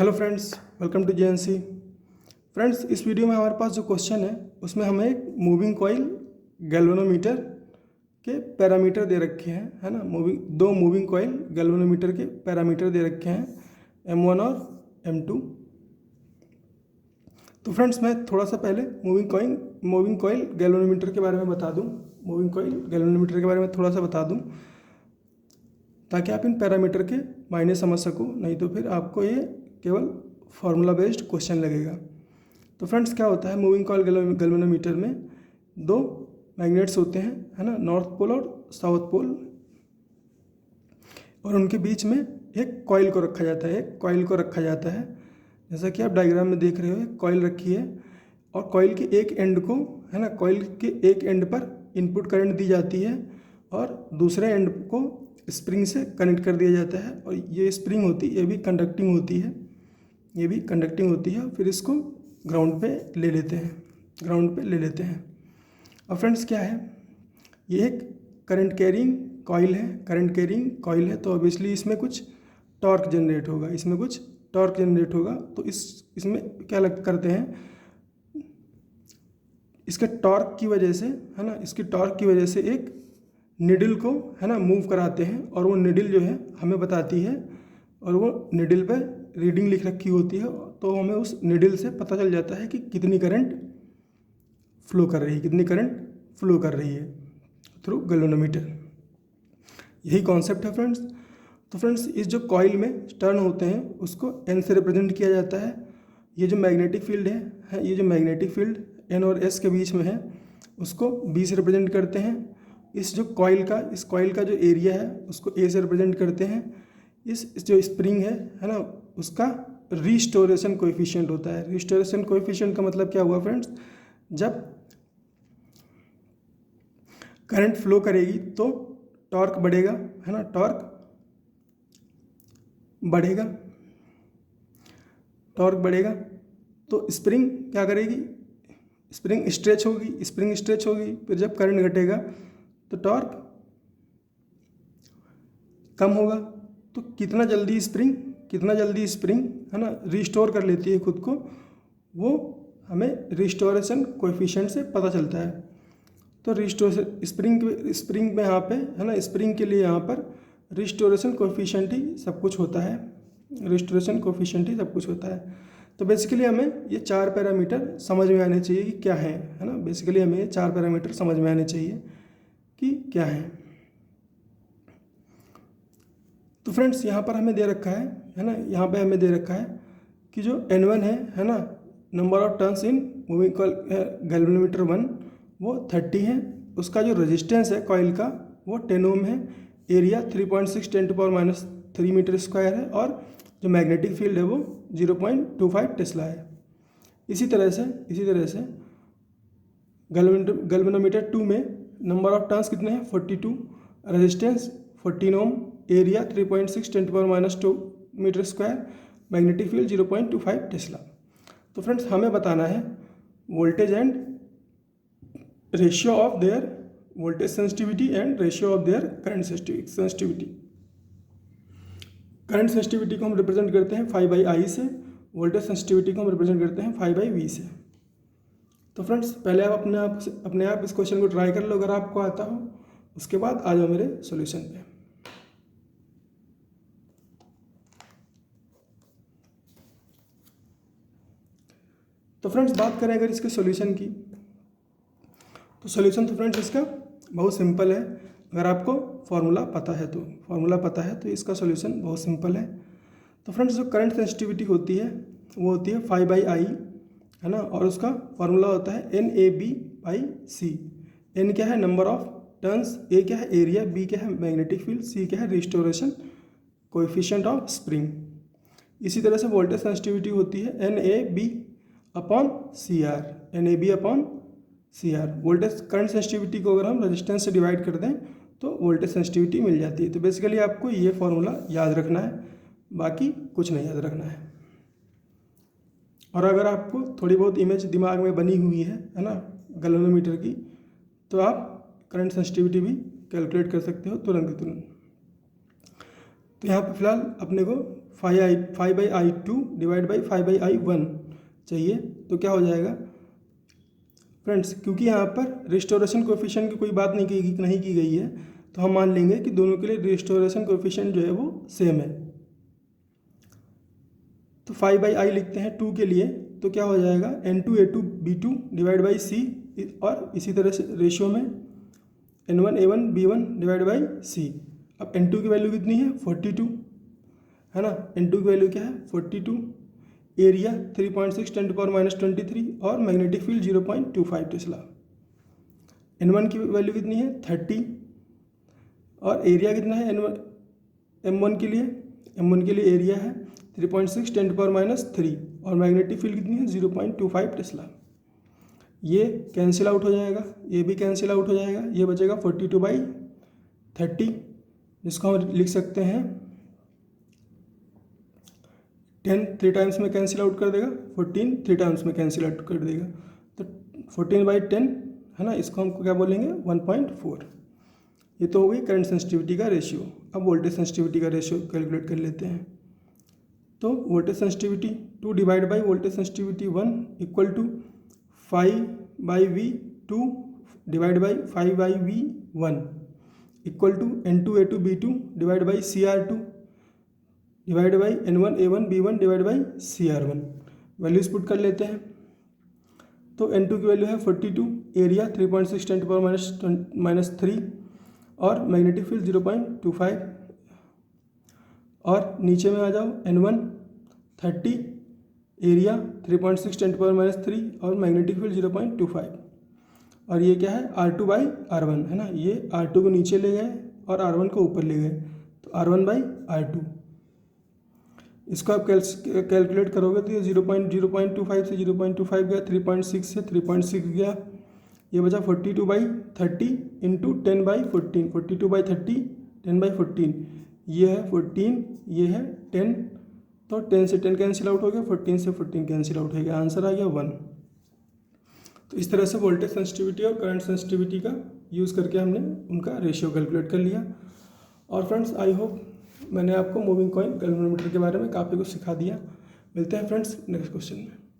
Hello friends, welcome to JNC. Friends, इस video में हमारे पास जो क्वेश्चन है उसमें हमें एक मूविंग कॉइल गैल्वेनोमीटर के पैरामीटर दे रखे हैं, है ना। दो मूविंग कॉइल गैल्वेनोमीटर के पैरामीटर दे रखे हैं, M1 और M2। तो फ्रेंड्स, मैं थोड़ा सा पहले मूविंग कॉइल गैल्वेनोमीटर के बारे में बता दूं। मूविंग कॉइल गैल्वेनोमीटर के बारे में थोड़ा सा बता दूं ताकि आप इन पैरामीटर के मायने समझ सको, नहीं तो फिर आपको ये केवल फार्मूला बेस्ड क्वेश्चन लगेगा। तो फ्रेंड्स, क्या होता है मूविंग कॉइल गैल्वेनोमीटर में दो मैग्नेट्स होते हैं, है ना, नॉर्थ पोल और साउथ पोल, और उनके बीच में एक कॉइल को रखा जाता है। जैसा कि आप डायग्राम में देख रहे हो, एक कॉइल रखी है और कॉइल के एक एंड को, है ना, कॉइल के एक एंड पर इनपुट करंट दी जाती है और दूसरे एंड को स्प्रिंग से कनेक्ट कर दिया जाता है। और ये स्प्रिंग होती है, ये भी कंडक्टिंग होती है। फिर इसको ग्राउंड पे ले लेते हैं। और फ्रेंड्स, क्या है, ये एक करंट कैरिंग कॉइल है। तो ऑब्वियसली इसमें कुछ टॉर्क जनरेट होगा। तो इसमें क्या करते हैं, इसके टॉर्क की वजह से, है ना, एक निडल को, है ना, मूव कराते हैं और वो निडल जो है हमें बताती है, और वो निडल पे रीडिंग लिख रखी होती है। तो हमें उस निडल से पता चल जाता है कि कितनी करंट फ्लो कर रही है थ्रू गैल्वेनोमीटर। यही कॉन्सेप्ट है फ्रेंड्स। तो फ्रेंड्स, इस जो कॉइल में टर्न होते हैं उसको एन से रिप्रेजेंट किया जाता है। ये जो मैग्नेटिक फील्ड है, ये जो मैग्नेटिक फील्ड एन और एस के बीच में है, उसको बी से रिप्रेजेंट करते हैं। इस कॉइल का जो एरिया है उसको ए से रिप्रेजेंट करते हैं। इस जो स्प्रिंग है ना, उसका रिस्टोरेशन कोएफिशिएंट होता है। रिस्टोरेशन कोएफिशिएंट का मतलब क्या हुआ फ्रेंड्स, जब करंट फ्लो करेगी तो टॉर्क बढ़ेगा, है ना, टॉर्क बढ़ेगा तो स्प्रिंग क्या करेगी, स्प्रिंग स्ट्रेच होगी। फिर जब करंट घटेगा तो टॉर्क कम होगा। तो कितना जल्दी स्प्रिंग, है ना, रिस्टोर कर लेती है खुद को, वो हमें रिस्टोरेशन कोएफिशिएंट से पता चलता है। तो स्प्रिंग में यहाँ पे, है ना, स्प्रिंग के लिए यहाँ पर रिस्टोरेशन कोएफिशिएंट ही सब कुछ होता है। तो बेसिकली हमें ये चार पैरामीटर समझ में आने चाहिए कि क्या है ना। बेसिकली हमें ये चार पैरामीटर समझ में आने चाहिए कि क्या है। तो फ्रेंड्स, यहाँ पर हमें दे रखा है ना, यहाँ पे हमें दे रखा है कि जो N1 है ना, number of turns in moving coil galvanometer 1, वो 30 है। उसका जो रेजिस्टेंस है कॉइल का वो 10 ओम है। एरिया 3.6 × 10⁻³ मीटर स्क्वायर है और जो मैग्नेटिक फील्ड है वो 0.25 टेस्ला है। इसी तरह से गैल्वेनोमीटर 2 में नंबर ऑफ टर्न्स कितने हैं, 42, resistance 14 ohm, area 3.6 × 10⁻² metre square, magnetic field 0.25 tesla. तो फ्रेंड्स, हमें बताना है voltage and ratio of their voltage sensitivity and ratio of their current sensitivity. Current sensitivity को हम रिप्रेजेंट करते हैं 5/I से, वोल्टेज सेंसिटिविटी को हम रिप्रेजेंट करते हैं 5/V से। तो फ्रेंड्स, पहले आप अपने आप इस क्वेश्चन को ट्राई कर लो अगर आपको आता हो, उसके बाद आ जाओ मेरे सॉल्यूशन पे। तो फ्रेंड्स, बात करें अगर इसके सॉल्यूशन की, तो सॉल्यूशन तो फ्रेंड्स इसका बहुत सिंपल है। अगर आपको फार्मूला पता है तो इसका सॉल्यूशन बहुत सिंपल है। तो फ्रेंड्स, जो करंट सेंसिटिविटी होती है वो होती है 5/I, है ना, और उसका फार्मूला होता है NAB/C। N क्या है, नंबर ऑफ टर्न्स, A क्या है, एरिया, B क्या है, मैग्नेटिक फील्ड, C क्या है, रिस्टोरेशन कोएफिशिएंट ऑफ स्प्रिंग। इसी तरह से वोल्टेज सेंसिटिविटी होती है NAB/CR। वोल्टेज करंट सेंसिटिविटी को अगर हम रेजिस्टेंस से डिवाइड कर दें तो वोल्टेज सेंसिटिविटी मिल जाती है। तो बेसिकली आपको ये फॉर्मूला याद रखना है, बाकी कुछ नहीं याद रखना है। और अगर आपको थोड़ी बहुत इमेज दिमाग में बनी हुई है ना, गैल्वेनोमीटर की, तो आप करंट सेंसिटिविटी भी कैलकुलेट कर सकते हो तुरंत। तो यहाँ पे फिलहाल अपने को 5/i2 डिवाइड बाई 5/i1 चाहिए। तो क्या हो जाएगा फ्रेंड्स, क्योंकि यहाँ पर रिस्टोरेशन कोएफिशिएंट की कोई बात नहीं की गई है, तो हम मान लेंगे कि दोनों के लिए रिस्टोरेशन कोएफिशिएंट जो है वो सेम है। तो 5/i लिखते हैं 2 के लिए, तो क्या हो जाएगा N2A2B2 डिवाइड बाई C, और इसी तरह से रेशियो में N1A1B1 डिवाइड बाई C। अब N2 की वैल्यू कितनी है 42 है ना, N2 की वैल्यू क्या है 42, एरिया 3.6 10⁻23 और मैग्नेटिक फील्ड 0.25 टेस्ला। N1 की वैल्यू कितनी है 30 और एरिया कितना है M1 के लिए एरिया है 3.6 10⁻³ और मैग्नेटिक फील्ड कितनी है 0.25 टेस्ला। ये कैंसिल आउट हो जाएगा, ये भी कैंसिल आउट हो जाएगा, ये बचेगा 42/30, जिसको हम लिख सकते हैं 10 3 टाइम्स में कैंसिल आउट कर देगा, 14 3 टाइम्स में कैंसिल आउट कर देगा, तो 14/10 है ना, इसको हम क्या बोलेंगे 1.4। ये तो हो गई करंट सेंसिटिविटी का रेशियो। अब वोल्टेज सेंसिटिविटी का रेशियो कैलकुलेट कर लेते हैं। तो voltage sensitivity 2 divide by voltage sensitivity 1 equal to 5/V2 divide by 5/V1 equal to N2A2B2 divide by CR2 divide by N1A1B1 divide by CR1। Values put कर लेते हैं। तो N2 की वैल्यू है 42, एरिया 3.6 10⁻³ और मैग्नेटिक फील्ड 0.25, और नीचे में आ जाओ N1 30, एरिया 3.6 10⁻³ और मैग्नेटिक फील्ड 0.25, और ये क्या है R2/R1 है ना, ये R2 को नीचे ले गए और R1 को ऊपर ले गए, तो R1/R2। इसको आप कैलकुलेट करोगे तो ये 0.25 से 0.25 गया, 3.6 से 3.6 गया, ये बचा 42/30 इंटू 10/14, 42/30 10/14, ये है 14, ये है 10, तो 10 से 10 कैंसिल आउट हो गया, 14 से 14 कैंसिल आउट हो गया, आंसर आ गया 1। तो इस तरह से वोल्टेज सेंसिटिविटी और करंट सेंसिटिविटी का यूज़ करके हमने उनका रेशियो कैलकुलेट कर लिया। और फ्रेंड्स आई होप मैंने आपको मूविंग कॉइल गैल्वेनोमीटर के बारे में काफ़ी कुछ सिखा दिया। मिलते हैं फ्रेंड्स नेक्स्ट क्वेश्चन में।